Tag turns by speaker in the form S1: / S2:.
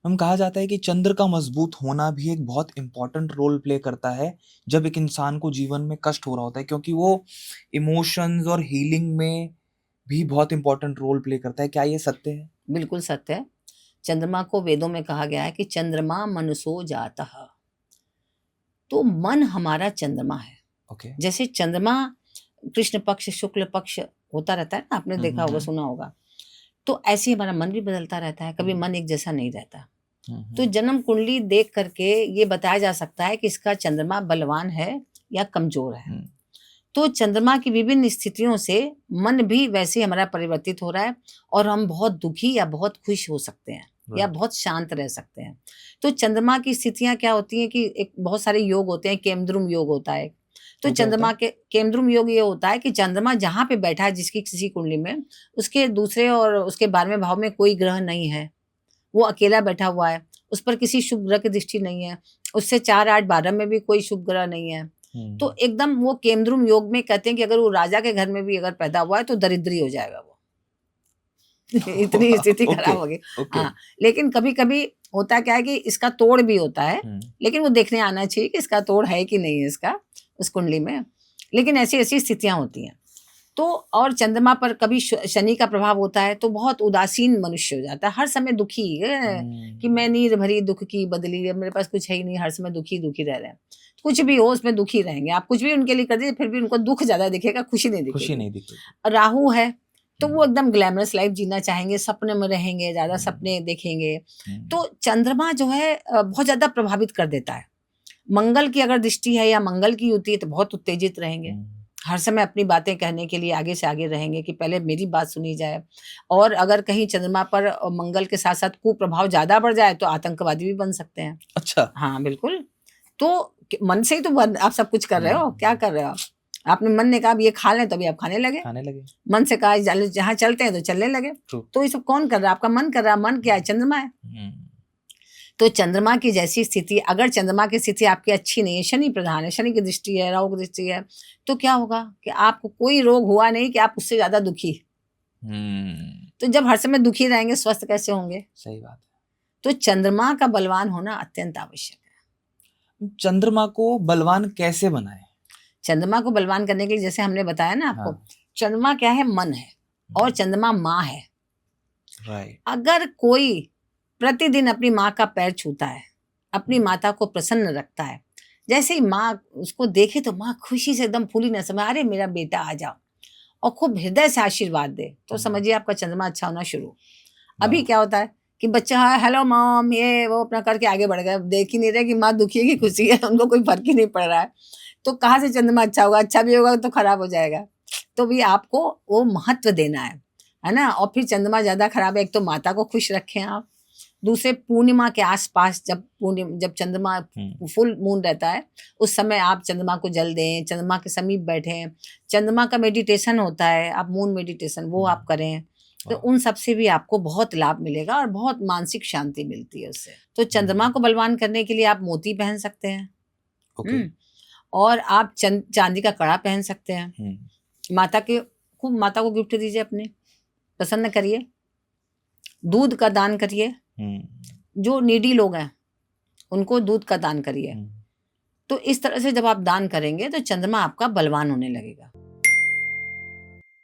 S1: हम कहा जाता है कि चंद्र का मजबूत होना भी एक बहुत इंपॉर्टेंट रोल प्ले करता है जब एक इंसान को जीवन में कष्ट हो रहा होता है, क्योंकि वो इमोशंस और हीलिंग में भी बहुत इंपॉर्टेंट रोल प्ले करता है। क्या ये सत्य है?
S2: बिल्कुल सत्य है। चंद्रमा को वेदों में कहा गया है कि चंद्रमा मनसो जातः। तो मन हमारा चंद्रमा है।
S1: ओके।
S2: जैसे चंद्रमा कृष्ण पक्ष शुक्ल पक्ष होता रहता है ना, आपने देखा होगा, सुना होगा। तो ऐसे ही हमारा मन भी बदलता रहता है, कभी मन एक जैसा नहीं रहता। तो जन्म कुंडली देख करके ये बताया जा सकता है कि इसका चंद्रमा बलवान है या कमजोर है। तो चंद्रमा की विभिन्न स्थितियों से मन भी वैसे ही हमारा परिवर्तित हो रहा है, और हम बहुत दुखी या बहुत खुश हो सकते हैं या बहुत शांत रह सकते हैं। तो चंद्रमा की स्थितियां क्या होती हैं कि एक बहुत सारे योग होते हैं, केमद्रुम योग होता है। तो
S1: वो क्या होता
S2: चंद्रमा
S1: है?
S2: के केमद्रुम योग ये होता है कि चंद्रमा जहाँ पे बैठा है जिसकी किसी कुंडली में, उसके दूसरे और उसके 12वें भाव में कोई ग्रह नहीं है, वो अकेला बैठा हुआ है, उस पर किसी शुभ ग्रह की दृष्टि नहीं है, उससे 4, 8, 12 में भी कोई शुभ ग्रह नहीं है। तो एकदम वो केमद्रुम योग में कहते हैं कि अगर वो राजा के घर में भी अगर पैदा हुआ है तो दरिद्री हो जाएगा वो। इतनी स्थिति
S1: ओके,
S2: खराब होगी।
S1: ओके।
S2: हाँ, लेकिन कभी कभी होता क्या है कि इसका तोड़ भी होता है, लेकिन वो देखने आना चाहिए कि इसका तोड़ है कि नहीं है इसका उस कुंडली में। लेकिन ऐसी ऐसी स्थितियां होती हैं। तो और चंद्रमा पर कभी शनि का प्रभाव होता है तो बहुत उदासीन मनुष्य हो जाता है, हर समय दुखी कि मैं नीर भरी दुख की बदली, मेरे पास कुछ है ही नहीं, हर समय दुखी दुखी रह रहे हैं। कुछ भी हो उसमें दुखी रहेंगे, आप कुछ भी उनके लिए कर दीजिए फिर भी उनको दुख ज्यादा दिखेगा, खुशी नहीं
S1: खुशी
S2: दिखेगी।
S1: नहीं दिखेगी।
S2: राहु है तो वो एकदम ग्लैमरस लाइफ जीना चाहेंगे, सपने में रहेंगे, ज्यादा सपने देखेंगे। तो चंद्रमा जो है बहुत ज्यादा प्रभावित कर देता है। मंगल की अगर दृष्टि है या मंगल की होती है तो बहुत उत्तेजित रहेंगे, हर समय अपनी बातें कहने के लिए आगे से आगे रहेंगे कि पहले मेरी बात सुनी जाए। और अगर कहीं चंद्रमा पर मंगल के साथ साथ कुप्रभाव ज्यादा बढ़ जाए तो आतंकवादी भी बन सकते हैं।
S1: अच्छा।
S2: हाँ बिल्कुल। तो मन से ही तो आप सब कुछ कर रहे हो, क्या कर रहे हो आप? आपने मन ने कहा ये खा लें तो अभी आप खाने लगे, मन से कहा जहाँ चलते हैं तो चलने लगे। तो ये सब कौन कर रहा है? आपका मन कर रहा है। मन क्या है? चंद्रमा है। तो चंद्रमा की जैसी स्थिति, अगर चंद्रमा की स्थिति आपकी अच्छी नहीं है, शनि प्रधान है, शनि की दृष्टि है, राहु की दृष्टि है, तो क्या होगा कि आपको कोई रोग हुआ नहीं कि आप उससे ज्यादा दुखी। तो जब हर समय दुखी रहेंगे स्वस्थ कैसे होंगे?
S1: सही बात है।
S2: तो चंद्रमा का बलवान होना अत्यंत आवश्यक है।
S1: चंद्रमा को बलवान कैसे बनाए?
S2: चंद्रमा को बलवान करने के लिए जैसे हमने बताया ना आपको, चंद्रमा क्या है? मन है, और चंद्रमा माँ है। अगर कोई प्रतिदिन अपनी माँ का पैर छूता है, अपनी माता को प्रसन्न रखता है, जैसे ही माँ उसको देखे तो माँ खुशी से एकदम फूली न समय, अरे मेरा बेटा आ जाओ, और खूब हृदय से आशीर्वाद दे, तो समझिए आपका चंद्रमा अच्छा होना शुरू। अभी क्या होता है कि बच्चा हेलो मॉम ये वो अपना करके आगे बढ़ गया, देख ही नहीं रहे कि माँ दुखी है कि खुशी है, उनको कोई फर्क ही नहीं पड़ रहा है। तो कहाँ से चंद्रमा अच्छा होगा? अच्छा भी होगा तो खराब हो जाएगा। तो भी आपको वो महत्व देना है ना। और फिर चंद्रमा ज्यादा खराब है, एक तो माता को खुश रखें आप, दूसरे पूर्णिमा के आसपास जब चंद्रमा फुल मून रहता है उस समय आप चंद्रमा को जल दें, चंद्रमा के समीप बैठें। चंद्रमा का मेडिटेशन होता है, आप मून मेडिटेशन वो आप करें, तो उन सब से भी आपको बहुत लाभ मिलेगा और बहुत मानसिक शांति मिलती है उससे। तो चंद्रमा को बलवान करने के लिए आप मोती पहन सकते हैं। और आप चांदी का कड़ा पहन सकते हैं। माता के खूब माता को गिफ्ट दीजिए, अपने प्रसन्न करिए, दूध का दान करिए, जो नीडी लोग हैं उनको दूध का दान करिए। तो इस तरह से जब आप दान करेंगे तो चंद्रमा आपका बलवान होने लगेगा।